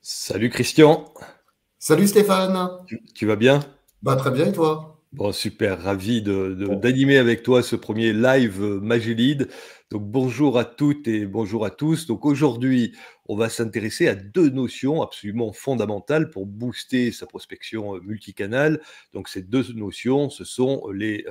Salut Christian, Salut Stéphane. tu vas bien? Bah, très bien et toi? Bon, super, ravi Bon. d'animer avec toi ce premier live Magélide. Donc bonjour à toutes et bonjour à tous. Donc aujourd'hui, on va s'intéresser à deux notions absolument fondamentales pour booster sa prospection multicanal. Donc ces deux notions, ce sont les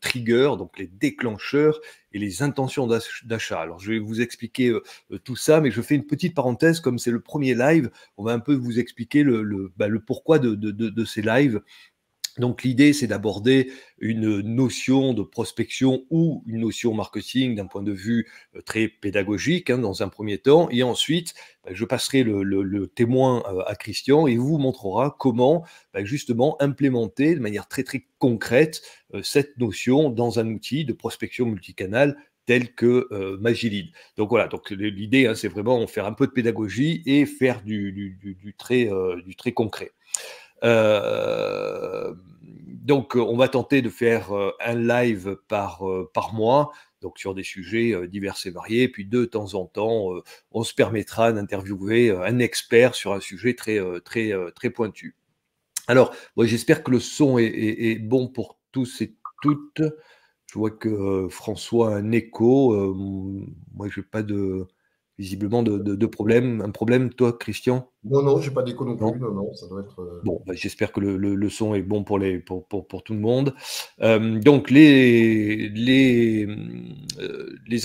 triggers, donc les déclencheurs et les intentions d'achat. Alors je vais vous expliquer tout ça, mais je fais une petite parenthèse, comme c'est le premier live, on va un peu vous expliquer le pourquoi de ces lives. Donc l'idée, c'est d'aborder une notion de prospection ou une notion marketing d'un point de vue très pédagogique, hein, dans un premier temps, et ensuite, je passerai le témoin à Christian et il vous montrera comment justement implémenter de manière très très concrète cette notion dans un outil de prospection multicanal tel que Magilide. Donc voilà, donc l'idée, hein, c'est vraiment faire un peu de pédagogie et faire du très concret. Donc, on va tenter de faire un live par mois, donc sur des sujets divers et variés. Puis de temps en temps, on se permettra d'interviewer un expert sur un sujet très pointu. Alors, moi, j'espère que le son est bon pour tous et toutes. Je vois que François a un écho. Moi, je n'ai pas visiblement de problème. Un problème, toi, Christian? Non, non, j'ai pas d'écho non plus. Non? Non, non, ça doit être. Bon, j'espère que le son est bon pour tout le monde. Donc les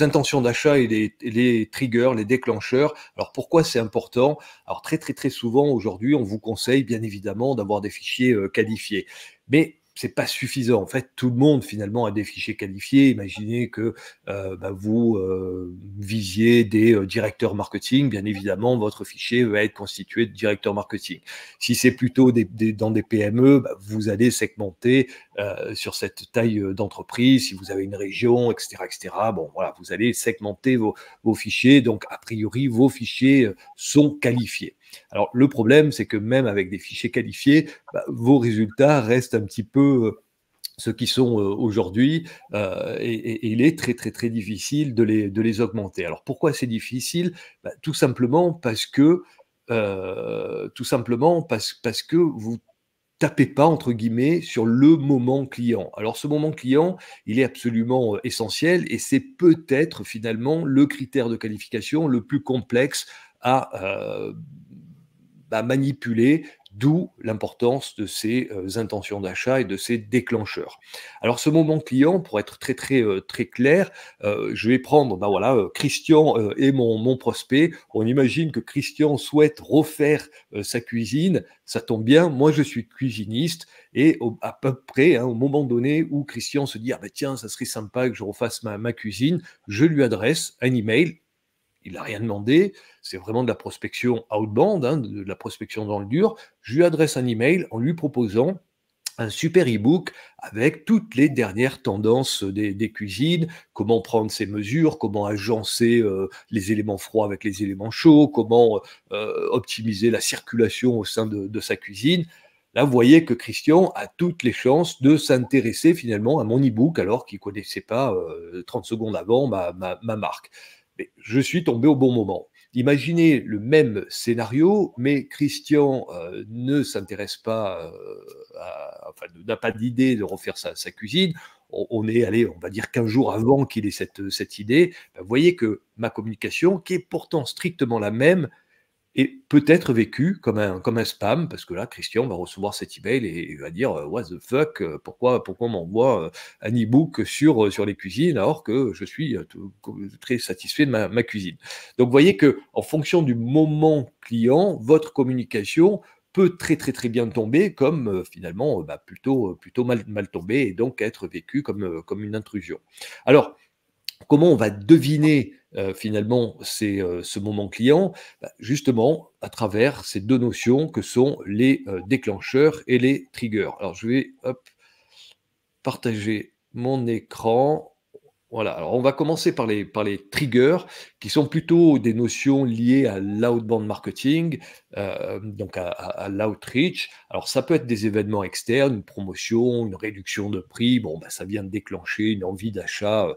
intentions d'achat et les triggers, les déclencheurs. Alors pourquoi c'est important? Alors très souvent aujourd'hui, on vous conseille bien évidemment d'avoir des fichiers, qualifiés. Mais c'est pas suffisant. En fait, tout le monde finalement a des fichiers qualifiés. Imaginez que, vous, visiez des, directeurs marketing, bien évidemment votre fichier va être constitué de directeurs marketing. Si c'est plutôt dans des PME, vous allez segmenter sur cette taille d'entreprise. Si vous avez une région, etc., bon, voilà, vous allez segmenter vos fichiers. Donc, a priori, vos fichiers sont qualifiés. Alors, le problème, c'est que même avec des fichiers qualifiés, vos résultats restent un petit peu ceux qui sont aujourd'hui, et il est très difficile de les augmenter. Alors pourquoi c'est difficile? Tout simplement parce que vous tapez pas entre guillemets sur le moment client. Alors ce moment client, il est absolument essentiel et c'est peut-être finalement le critère de qualification le plus complexe à manipuler, d'où l'importance de ces intentions d'achat et de ces déclencheurs. Alors ce moment client, pour être très clair, je vais prendre, voilà, Christian est mon prospect. On imagine que Christian souhaite refaire sa cuisine. Ça tombe bien, moi je suis cuisiniste et à peu près, hein, au moment donné où Christian se dit: «Ah ben tiens, ça serait sympa que je refasse ma cuisine», je lui adresse un email. Il n'a rien demandé, c'est vraiment de la prospection outbound, hein, de la prospection dans le dur. Je lui adresse un email en lui proposant un super e-book avec toutes les dernières tendances des cuisines, comment prendre ses mesures, comment agencer les éléments froids avec les éléments chauds, comment optimiser la circulation au sein de sa cuisine. Là, vous voyez que Christian a toutes les chances de s'intéresser finalement à mon e-book alors qu'il ne connaissait pas 30 secondes avant ma marque. Mais je suis tombé au bon moment. Imaginez le même scénario, mais Christian ne s'intéresse pas, enfin, n'a pas d'idée de refaire sa cuisine. On est allé, on va dire 15 jours avant qu'il ait cette idée. Vous voyez que ma communication, qui est pourtant strictement la même, et peut-être vécu comme un spam, parce que là, Christian va recevoir cet email et il va dire: «What the fuck, pourquoi on m'envoie, un e-book sur les cuisines alors que je suis, très satisfait de ma cuisine?» Donc vous voyez qu'en fonction du moment client, votre communication peut très bien tomber comme, finalement, plutôt mal tomber et donc être vécue comme une intrusion. Alors, comment on va deviner, finalement ce moment client? Justement à travers ces 2 notions que sont les, déclencheurs et les triggers. Alors je vais, hop, partager mon écran. Voilà, alors on va commencer par les triggers qui sont plutôt des notions liées à l'outbound marketing, donc à l'outreach. Alors ça peut être des événements externes, une promotion, une réduction de prix, bon, bah, ça vient de déclencher une envie d'achat,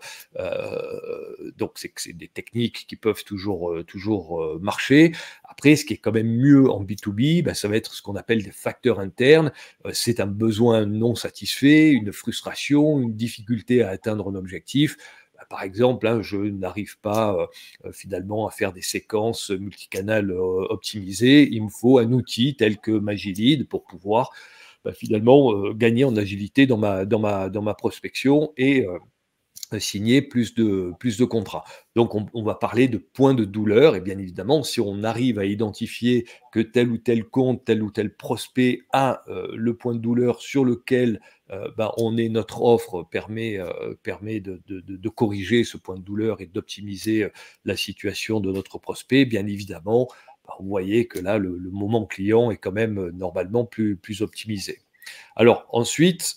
donc c'est que c'est des techniques qui peuvent toujours marcher. Après, ce qui est quand même mieux en B2B, bah, ça va être ce qu'on appelle des facteurs internes. C'est un besoin non satisfait, une frustration, une difficulté à atteindre un objectif. Bah, par exemple, hein, je n'arrive pas finalement à faire des séquences multicanales optimisées. Il me faut un outil tel que Magilide pour pouvoir bah, finalement gagner en agilité dans ma prospection et signer plus de contrats. Donc on va parler de points de douleur et bien évidemment, si on arrive à identifier que tel ou tel compte, tel ou tel prospect a, le point de douleur sur lequel, bah, notre offre permet de corriger ce point de douleur et d'optimiser, la situation de notre prospect, bien évidemment, bah, vous voyez que là, le moment client est quand même, normalement plus optimisé. Alors ensuite,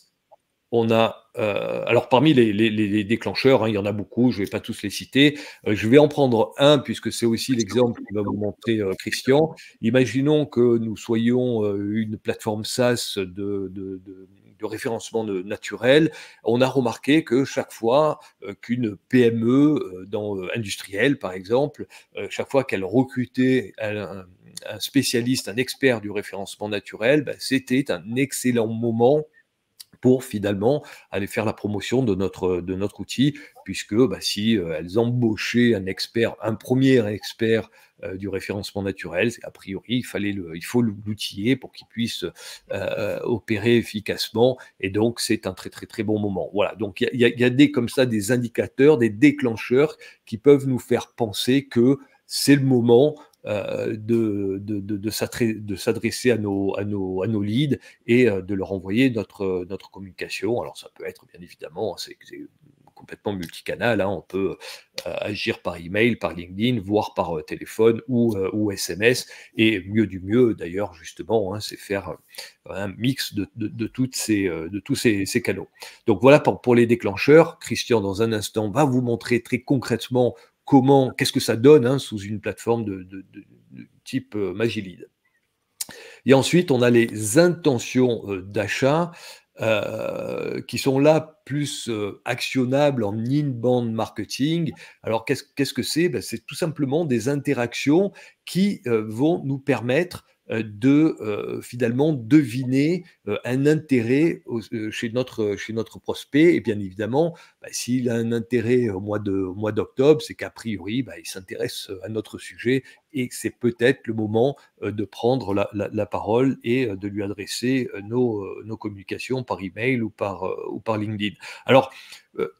on a, alors parmi les déclencheurs, hein, il y en a beaucoup, je ne vais pas tous les citer. Je vais en prendre un puisque c'est aussi l'exemple que va vous montrer, Christian. Imaginons que nous soyons, une plateforme SaaS de référencement naturel. On a remarqué que chaque fois, qu'une PME, industrielle par exemple, chaque fois qu'elle recrutait un spécialiste, un expert du référencement naturel, bah, c'était un excellent moment pour finalement aller faire la promotion de notre outil puisque, bah, si, elles embauchaient un premier expert, du référencement naturel, c'est a priori il faut l'outiller pour qu'il puisse, opérer efficacement et donc c'est un très, très, très bon moment. Voilà, donc il y a des comme ça des indicateurs, des déclencheurs qui peuvent nous faire penser que c'est le moment, de s'adresser à nos leads et de leur envoyer notre communication. Alors ça peut être bien évidemment, c'est complètement multicanal, hein, on peut, agir par email, par LinkedIn, voire par, téléphone ou SMS et mieux du mieux d'ailleurs justement, hein, c'est faire, un mix de toutes de tous ces canaux. Donc voilà pour les déclencheurs. Christian dans un instant va vous montrer très concrètement qu'est-ce que ça donne, hein, sous une plateforme de type, Magilide. Et ensuite, on a les intentions, d'achat, qui sont là plus, actionnables en inbound marketing. Alors qu'est-ce que c'est? Bah, c'est tout simplement des interactions qui, vont nous permettre, finalement deviner, un intérêt chez notre prospect et bien évidemment, bah, s'il a un intérêt au mois d'octobre, c'est qu'a priori, bah, il s'intéresse, à notre sujet et c'est peut-être le moment de prendre la parole et de lui adresser nos communications par email ou par LinkedIn. Alors,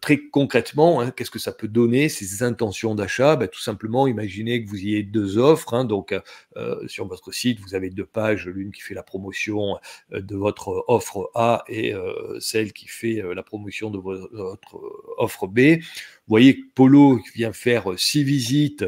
très concrètement, hein, qu'est-ce que ça peut donner ces intentions d'achat? Bah, tout simplement, imaginez que vous ayez deux offres, hein, donc sur votre site, vous avez deux pages, l'une qui fait la promotion de votre offre A et celle qui fait la promotion de votre offre B. Vous voyez que Polo vient faire 6 visites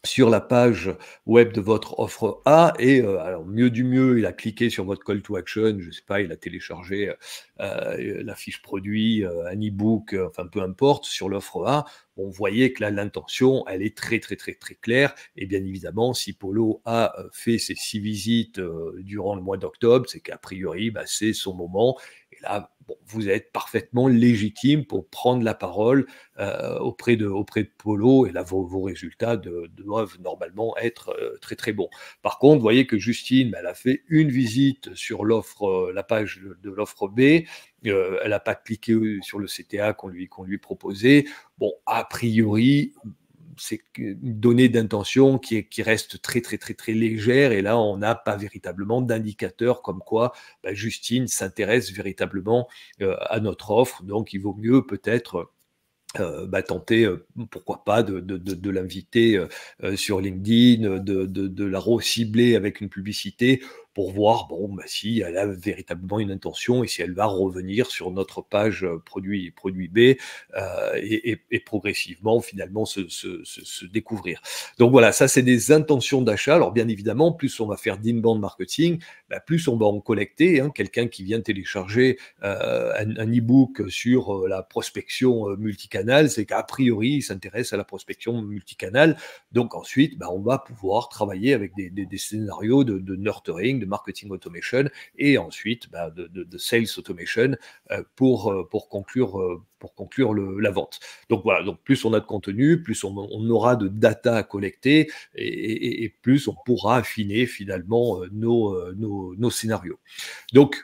sur la page web de votre offre A et alors mieux du mieux, il a cliqué sur votre call to action, je sais pas, il a téléchargé, la fiche produit, un e-book, enfin peu importe, sur l'offre A. Bon, vous voyez que là, l'intention, elle est très, très, très, très claire et bien évidemment, si Polo a, fait ses 6 visites, durant le mois d'octobre, c'est qu'a priori, bah, c'est son moment et là, bon, vous êtes parfaitement légitime pour prendre la parole, auprès de Polo et là, vos résultats doivent normalement être, très, très bons. Par contre, vous voyez que Justine, bah, elle a fait une visite sur l'offre, la page de l'offre B, elle n'a pas cliqué, sur le CTA qu'on lui proposait. Bon, a priori, c'est une donnée d'intention qui reste très, très, très, très légère et là, on n'a pas véritablement d'indicateur comme quoi, bah, Justine s'intéresse véritablement, à notre offre. Donc il vaut mieux peut-être, bah, tenter, pourquoi pas de l'inviter, sur LinkedIn, de la recibler avec une publicité pour voir bon, bah, si elle a véritablement une intention et si elle va revenir sur notre page produit B et progressivement finalement se découvrir. Donc voilà, ça c'est des intentions d'achat. Alors bien évidemment, plus on va faire d'inbound marketing, bah, plus on va en collecter, hein. Quelqu'un qui vient télécharger un e-book sur la prospection multicanal, c'est qu'a priori, il s'intéresse à la prospection multicanal. Donc ensuite, bah, on va pouvoir travailler avec des scénarios de nurturing, de marketing automation et ensuite bah, de sales automation pour conclure la vente. Donc voilà, donc plus on a de contenu, plus on aura de data à collecter et plus on pourra affiner finalement nos scénarios. Donc,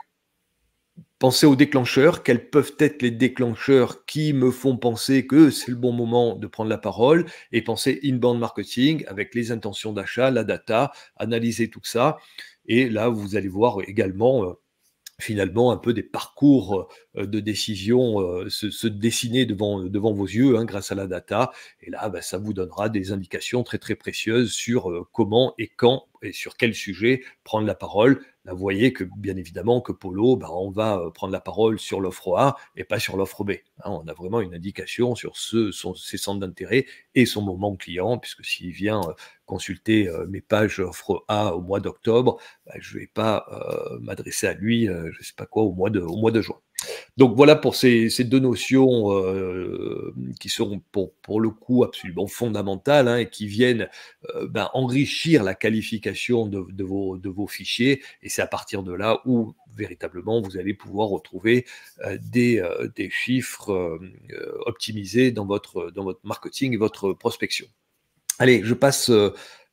pensez aux déclencheurs. Quels peuvent être les déclencheurs qui me font penser que c'est le bon moment de prendre la parole? Et pensez inbound marketing avec les intentions d'achat, la data, analyser tout ça. Et là, vous allez voir également finalement un peu des parcours de décision se dessiner devant vos yeux hein, grâce à la data. Et là, bah, ça vous donnera des indications très très précieuses sur comment et quand et sur quel sujet prendre la parole. Là, vous voyez que bien évidemment que Polo, bah, on va prendre la parole sur l'offre A et pas sur l'offre B. Hein. On a vraiment une indication sur ses centres d'intérêt et son moment client, puisque s'il vient consulter mes pages offre A au mois d'octobre, bah, je ne vais pas m'adresser à lui, je ne sais pas quoi, au mois de juin. Donc voilà pour ces deux notions qui sont pour le coup absolument fondamentales hein, et qui viennent ben, enrichir la qualification de vos fichiers. Et c'est à partir de là où véritablement vous allez pouvoir retrouver des chiffres optimisés dans votre marketing et votre prospection. Allez, je passe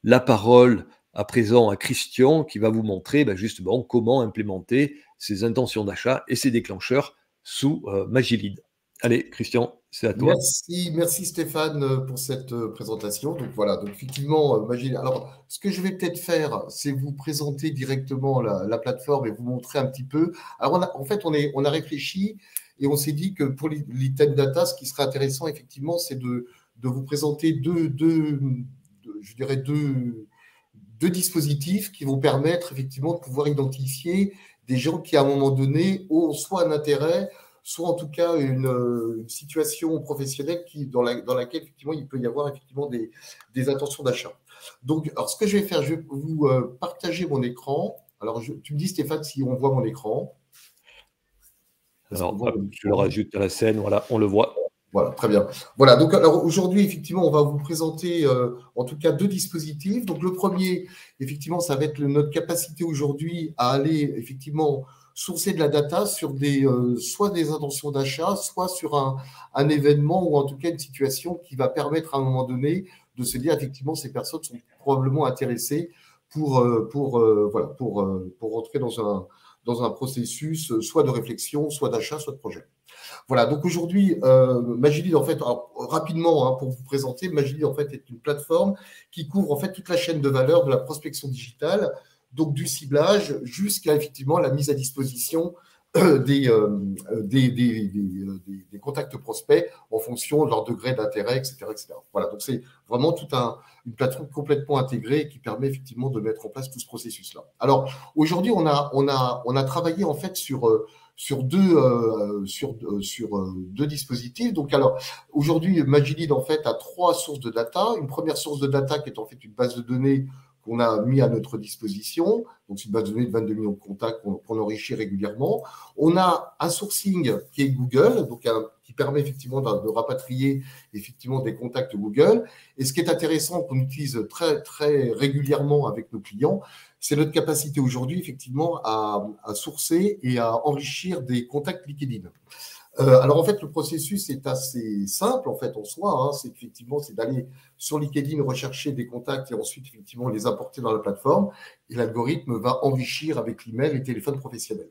la parole à présent à Christian qui va vous montrer ben, justement comment implémenter ces intentions d'achat et ces déclencheurs sous Magilide. Allez, Christian, c'est à toi. Merci Stéphane pour cette présentation. Donc voilà, donc effectivement, alors ce que je vais peut-être faire, c'est vous présenter directement la plateforme et vous montrer un petit peu. Alors en fait, on a réfléchi et on s'est dit que pour l'item data, ce qui serait intéressant effectivement, c'est de vous présenter je dirais deux dispositifs qui vont permettre effectivement de pouvoir identifier des gens qui à un moment donné ont soit un intérêt, soit en tout cas une situation professionnelle dans laquelle effectivement il peut y avoir effectivement des intentions d'achat. Donc, alors ce que je vais faire, je vais vous partager mon écran. Alors, tu me dis Stéphane si on voit mon écran. Alors, hop, je le rajoute à la scène, voilà, on le voit. Voilà, très bien. Voilà, donc alors aujourd'hui, effectivement, on va vous présenter en tout cas deux dispositifs. Donc le premier, effectivement, ça va être notre capacité aujourd'hui à aller effectivement sourcer de la data sur soit des intentions d'achat, soit sur un événement ou en tout cas une situation qui va permettre à un moment donné de se dire effectivement ces personnes sont probablement intéressées pour rentrer dans un processus soit de réflexion, soit d'achat, soit de projet. Voilà, donc aujourd'hui, Magilide, en fait, alors, rapidement, hein, pour vous présenter, Magilide, en fait, est une plateforme qui couvre, en fait, toute la chaîne de valeur de la prospection digitale, donc du ciblage jusqu'à, effectivement, la mise à disposition des contacts prospects en fonction de leur degré d'intérêt, etc., etc. Voilà, donc c'est vraiment une plateforme complètement intégrée qui permet effectivement de mettre en place tout ce processus-là. Alors, aujourd'hui, on a travaillé, en fait, sur deux dispositifs. Donc, alors, aujourd'hui, Magilide, en fait, a trois sources de data. Une première source de data qui est en fait une base de données qu'on a mis à notre disposition. Donc, c'est une base de données de 22 millions de contacts qu'on enrichit régulièrement. On a un sourcing qui est Google, donc qui permet effectivement de rapatrier effectivement des contacts Google. Et ce qui est intéressant, qu'on utilise très, très régulièrement avec nos clients, c'est notre capacité aujourd'hui, effectivement, à sourcer et à enrichir des contacts LinkedIn. Alors, en fait, le processus est assez simple, en fait, en soi. Hein, c'est d'aller sur LinkedIn, rechercher des contacts et ensuite, effectivement, les importer dans la plateforme. Et l'algorithme va enrichir avec l'email et téléphone professionnel.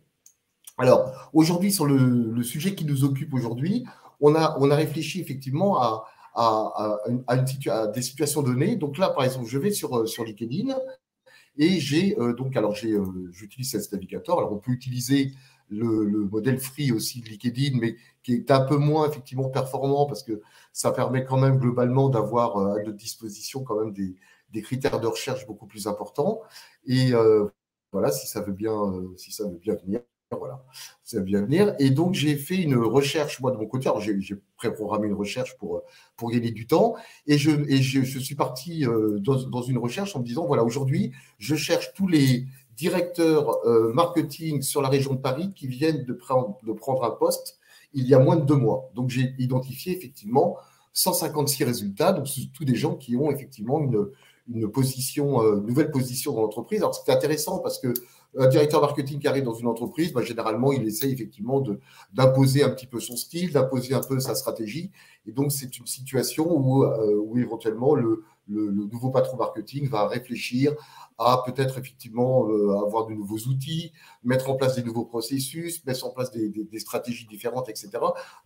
Alors, aujourd'hui, sur le sujet qui nous occupe aujourd'hui, on a réfléchi effectivement à des situations données. Donc là, par exemple, je vais sur LinkedIn et j'utilise Sales Navigator. Alors, on peut utiliser le modèle free aussi de LinkedIn, mais qui est un peu moins effectivement performant parce que ça permet quand même globalement d'avoir à notre disposition quand même des critères de recherche beaucoup plus importants. Et voilà, si ça veut bien venir. Voilà, ça veut bien venir. Et donc, j'ai fait une recherche, moi, de mon côté. Alors, j'ai préprogrammé une recherche pour gagner du temps. Je suis parti dans une recherche en me disant, voilà, aujourd'hui, je cherche tous les directeurs marketing sur la région de Paris qui viennent de prendre un poste il y a moins de 2 mois. Donc, j'ai identifié effectivement 156 résultats. Donc, c'est tous des gens qui ont effectivement une position, nouvelle position dans l'entreprise. Alors, c'était intéressant parce que un directeur marketing qui arrive dans une entreprise, bah, généralement, il essaie effectivement d'imposer un petit peu son style, d'imposer un peu sa stratégie. Et donc, c'est une situation où éventuellement, le nouveau patron marketing va réfléchir à peut-être effectivement avoir de nouveaux outils, mettre en place des nouveaux processus, mettre en place des stratégies différentes, etc.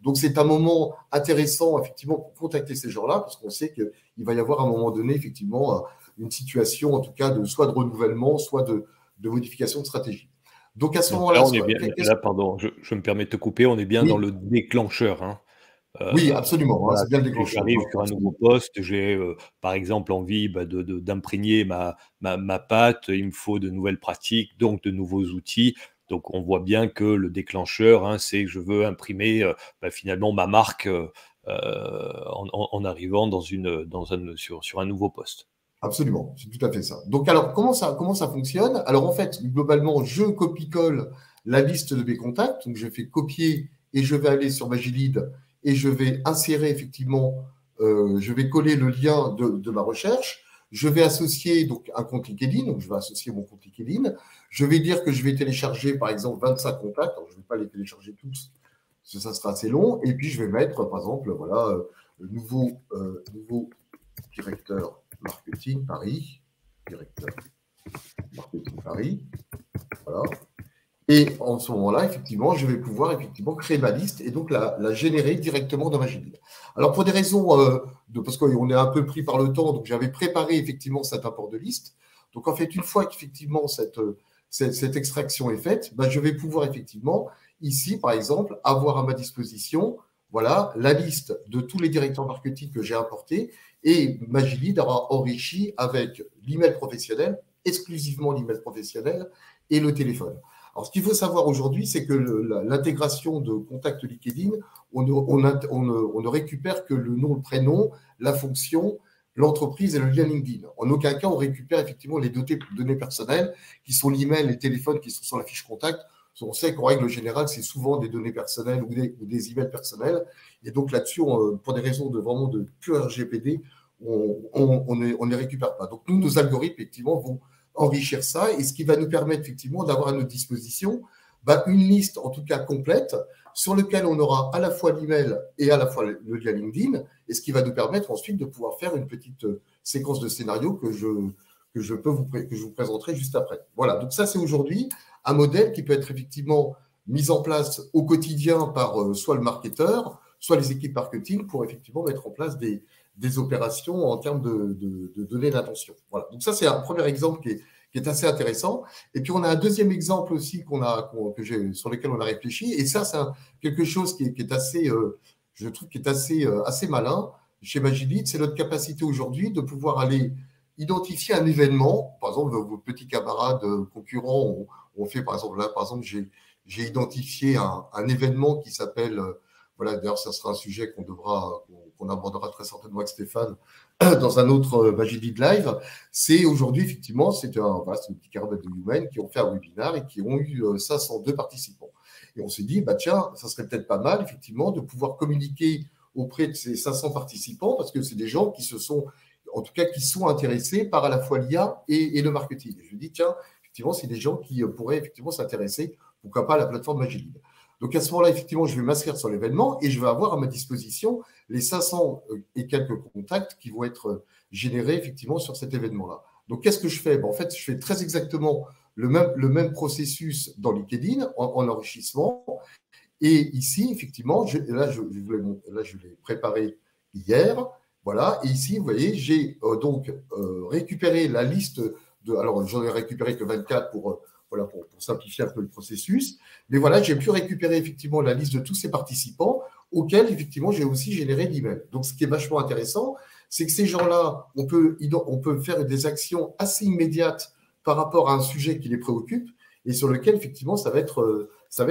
Donc, c'est un moment intéressant, effectivement, pour contacter ces gens-là, parce qu'on sait qu'il va y avoir à un moment donné, effectivement, une situation, en tout cas, soit de renouvellement, soit de modification de stratégie. Donc, à ce Donc moment-là, là, on est bien, là, pardon, je me permets de te couper, on est bien dans oui, le déclencheur, hein. oui, absolument, hein, Voilà, c'est bien le déclencheur, j'arrive hein, sur un nouveau absolument. poste, j'ai, par exemple, envie, bah, d'imprégner ma patte, il me faut de nouvelles pratiques, donc de nouveaux outils. Donc on voit bien que le déclencheur, hein, c'est que je veux imprimer, bah, finalement ma marque, en arrivant sur un nouveau poste. Absolument, c'est tout à fait ça. Donc, alors, comment ça fonctionne? Alors, en fait, globalement, je copie-colle la liste de mes contacts. Donc, je fais copier et je vais aller sur Magilide et je vais insérer effectivement, je vais coller le lien de ma recherche. Je vais associer donc un compte LinkedIn. Donc, je vais associer mon compte LinkedIn. Je vais dire que je vais télécharger, par exemple, 25 contacts. Alors, je ne vais pas les télécharger tous, parce que ça sera assez long. Et puis, je vais mettre, par exemple, voilà, nouveau directeur marketing Paris, directeur marketing Paris, voilà. Et en ce moment-là, effectivement, je vais pouvoir effectivement créer ma liste et donc la générer directement dans Magilide. Alors pour des raisons parce qu'on est un peu pris par le temps, donc j'avais préparé effectivement cet import de liste. Donc en fait, une fois qu'effectivement cette extraction est faite, ben, je vais pouvoir effectivement ici, par exemple, avoir à ma disposition, voilà, la liste de tous les directeurs marketing que j'ai importés et Magilide aura enrichi avec l'email professionnel, exclusivement l'email professionnel et le téléphone. Alors, ce qu'il faut savoir aujourd'hui, c'est que l'intégration de contact LinkedIn, on ne récupère que le nom, le prénom, la fonction, l'entreprise et le lien LinkedIn. En aucun cas, on récupère effectivement les données personnelles qui sont l'email, les téléphones qui sont sur la fiche contact. On sait qu'en règle générale, c'est souvent des données personnelles ou des emails personnels. Et donc là-dessus, pour des raisons vraiment de pur RGPD, on ne les récupère pas. Donc nous, nos algorithmes, effectivement, vont enrichir ça et ce qui va nous permettre effectivement d'avoir à notre disposition une liste en tout cas complète sur laquelle on aura à la fois l'email et à la fois le lien LinkedIn et ce qui va nous permettre ensuite de pouvoir faire une petite séquence de scénario que je vous présenterai juste après. Voilà, donc ça c'est aujourd'hui un modèle qui peut être effectivement mis en place au quotidien par soit le marketeur, soit les équipes marketing pour effectivement mettre en place des opérations en termes de données d'intention. Voilà. Donc ça, c'est un premier exemple qui est assez intéressant. Et puis, on a un deuxième exemple aussi sur lequel on a réfléchi. Et ça, c'est quelque chose qui est assez, je trouve, qui est assez malin chez Magilite. C'est notre capacité aujourd'hui de pouvoir aller identifier un événement. Par exemple, vos petits camarades concurrents ont fait, par exemple, j'ai identifié un événement qui s'appelle voilà, d'ailleurs, ça sera un sujet qu'on abordera très certainement avec Stéphane dans un autre Magilide Live. C'est aujourd'hui, effectivement, c'est une petite caravane de Humaine qui ont fait un webinaire et qui ont eu 502 participants. Et on s'est dit, bah, tiens, ça serait peut-être pas mal, effectivement, de pouvoir communiquer auprès de ces 500 participants parce que c'est des gens qui en tout cas, qui sont intéressés par à la fois l'IA et le marketing. Et je me dis, tiens, effectivement, c'est des gens qui pourraient effectivement s'intéresser, pourquoi pas, à la plateforme Magilide. Donc, à ce moment-là, effectivement, je vais m'inscrire sur l'événement et je vais avoir à ma disposition les 500 et quelques contacts qui vont être générés, effectivement, sur cet événement-là. Donc, qu'est-ce que je fais? En fait, je fais très exactement le même processus dans LinkedIn en enrichissement. Et ici, effectivement, là, je l'ai préparé hier. Voilà. Et ici, vous voyez, j'ai donc récupéré la liste alors, j'en ai récupéré que 24 pour simplifier un peu le processus. Mais voilà, j'ai pu récupérer effectivement la liste de tous ces participants auxquels, effectivement, j'ai aussi généré l'email. Donc, ce qui est vachement intéressant, c'est que ces gens-là, on peut faire des actions assez immédiates par rapport à un sujet qui les préoccupe et sur lequel, effectivement, ça va être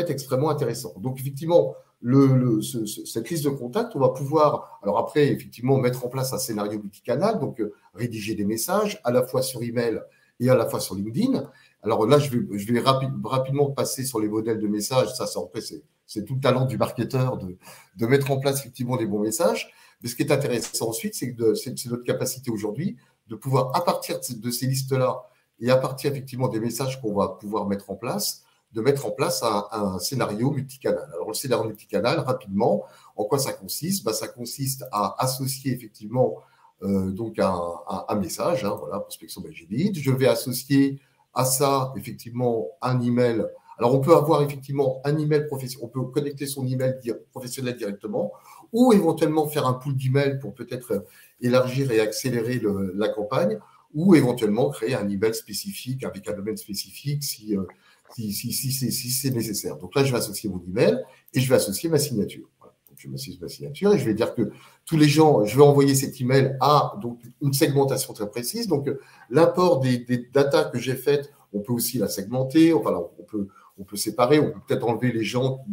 extrêmement intéressant. Donc, effectivement, cette liste de contacts, on va pouvoir, alors après, effectivement, mettre en place un scénario multicanal, donc rédiger des messages à la fois sur email et à la fois sur LinkedIn. Alors là, je vais rapidement passer sur les modèles de messages. Ça, après, c'est tout le talent du marketeur de mettre en place effectivement des bons messages. Mais ce qui est intéressant ensuite, c'est notre capacité aujourd'hui de pouvoir, à partir de ces listes-là et à partir effectivement des messages qu'on va pouvoir mettre en place, de mettre en place un scénario multicanal. Alors, le scénario multicanal, rapidement, en quoi ça consiste? Ça consiste à associer effectivement donc un message, voilà, prospection by lead. Je vais associer à ça effectivement un email. Alors, on peut avoir effectivement un email professionnel, on peut connecter son email professionnel directement ou éventuellement faire un pool d'emails pour peut-être élargir et accélérer la campagne ou éventuellement créer un email spécifique avec un domaine spécifique si c'est nécessaire. Donc là, je vais associer mon email et je vais associer ma signature. Voilà. Donc, je vais associer ma signature et je vais dire que tous les gens, je vais envoyer cet email à donc, une segmentation très précise. Donc, l'import des datas que j'ai faites, on peut aussi la segmenter. Enfin, on peut séparer. On peut peut-être enlever les gens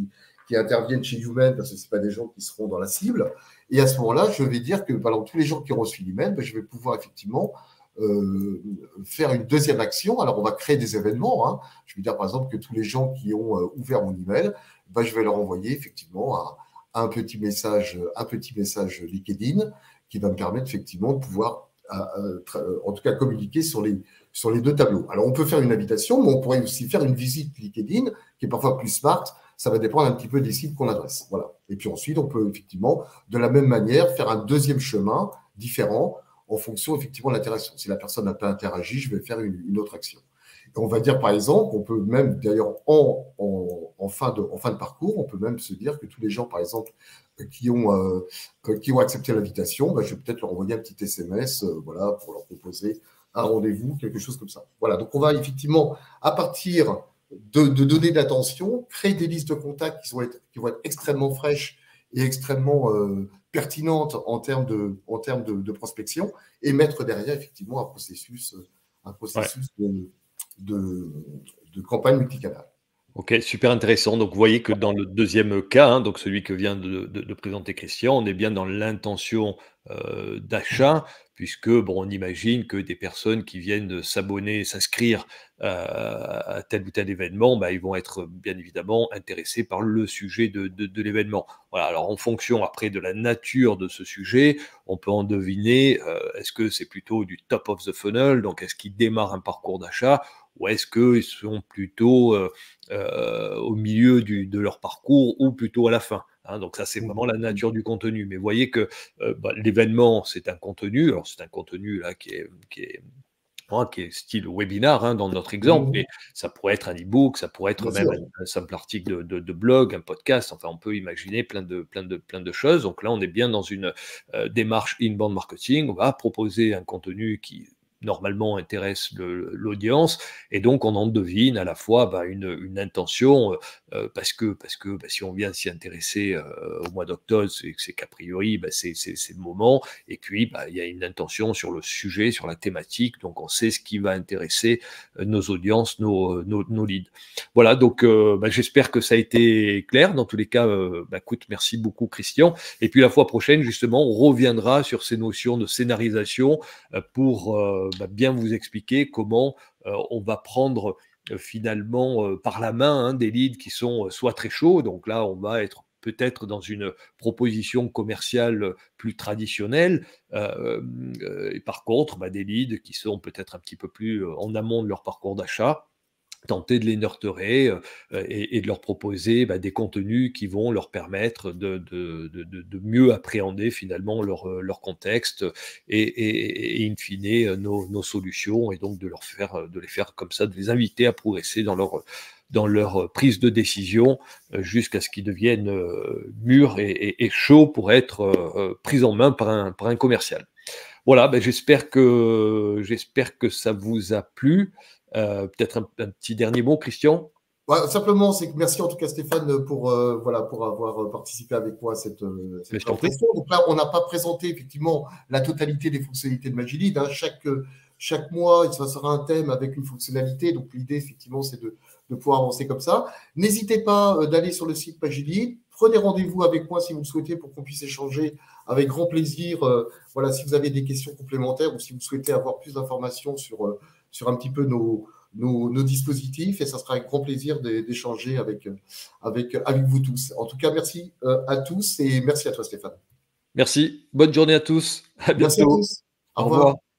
qui interviennent chez Human parce que ce pas des gens qui seront dans la cible. Et à ce moment-là, je vais dire que par exemple, tous les gens qui ont reçu l'email, je vais pouvoir effectivement faire une deuxième action. Alors, on va créer des événements. Hein. Je vais dire, par exemple, que tous les gens qui ont ouvert mon email, je vais leur envoyer effectivement un petit message LinkedIn qui va me permettre effectivement de pouvoir, en tout cas, communiquer sur les deux tableaux. Alors, on peut faire une invitation, mais on pourrait aussi faire une visite LinkedIn qui est parfois plus smart. Ça va dépendre un petit peu des cibles qu'on adresse. Voilà. Et puis ensuite, on peut effectivement, de la même manière, faire un deuxième chemin différent en fonction effectivement de l'interaction. Si la personne n'a pas interagi, je vais faire une autre action. Et on va dire par exemple, on peut même d'ailleurs en fin de parcours, on peut même se dire que tous les gens par exemple qui ont accepté l'invitation, je vais peut-être leur envoyer un petit SMS voilà, pour leur proposer un rendez-vous, quelque chose comme ça. Voilà, donc on va effectivement, à partir de données d'attention, créer des listes de contacts qui vont être extrêmement fraîches et extrêmement pertinente en termes de prospection et mettre derrière effectivement un processus de campagne multicanal. Ok, super intéressant. Donc, vous voyez que dans le deuxième cas, hein, donc celui que vient de présenter Christian, on est bien dans l'intention d'achat, puisque bon, on imagine que des personnes qui viennent s'abonner, s'inscrire à tel ou tel événement, ils vont être bien évidemment intéressés par le sujet de l'événement. Voilà. Alors, en fonction après de la nature de ce sujet, on peut en deviner est-ce que c'est plutôt du top of the funnel, donc est-ce qu'ils démarrent un parcours d'achat, ou est-ce qu'ils sont plutôt au milieu de leur parcours ou plutôt à la fin. Hein, donc ça, c'est vraiment la nature du contenu. Mais vous voyez que l'événement, c'est un contenu. Alors c'est un contenu là qui est style webinar hein, dans notre exemple, mais ça pourrait être un e-book, ça pourrait être même un simple article de blog, un podcast. Enfin, on peut imaginer plein de choses. Donc là, on est bien dans une démarche inbound marketing. On va proposer un contenu qui normalement intéresse l'audience, et donc on en devine à la fois une intention, parce que si on vient s'y intéresser au mois d'octobre, c'est qu'a priori c'est le moment, et puis il y a une intention sur le sujet, sur la thématique, donc on sait ce qui va intéresser nos audiences, nos leads. Voilà, donc j'espère que ça a été clair. Dans tous les cas, écoute, merci beaucoup Christian, et puis la fois prochaine justement on reviendra sur ces notions de scénarisation pour bien vous expliquer comment on va prendre finalement par la main hein, des leads qui sont soit très chauds, donc là on va être peut-être dans une proposition commerciale plus traditionnelle, et par contre des leads qui sont peut-être un petit peu plus en amont de leur parcours d'achat, tenter de les nurturer et de leur proposer des contenus qui vont leur permettre de mieux appréhender finalement leur contexte et in fine nos solutions, et donc de les faire comme ça, de les inviter à progresser dans leur prise de décision jusqu'à ce qu'ils deviennent mûrs et chauds pour être pris en main par un commercial. Voilà, j'espère que ça vous a plu. Peut-être un petit dernier mot, Christian? Simplement, c'est que merci en tout cas Stéphane pour avoir participé avec moi à cette présentation. Donc là, on n'a pas présenté effectivement la totalité des fonctionnalités de Magilite. Hein. chaque mois, ça sera un thème avec une fonctionnalité. Donc, l'idée, effectivement, c'est de pouvoir avancer comme ça. N'hésitez pas d'aller sur le site Magili. Prenez rendez-vous avec moi si vous le souhaitez pour qu'on puisse échanger avec grand plaisir. Voilà, si vous avez des questions complémentaires ou si vous souhaitez avoir plus d'informations sur un petit peu nos dispositifs, et ça sera avec grand plaisir d'échanger avec vous tous. En tout cas, merci à tous et merci à toi, Stéphane. Merci. Bonne journée à tous. À Merci à bientôt. tous. Au Au revoir. revoir.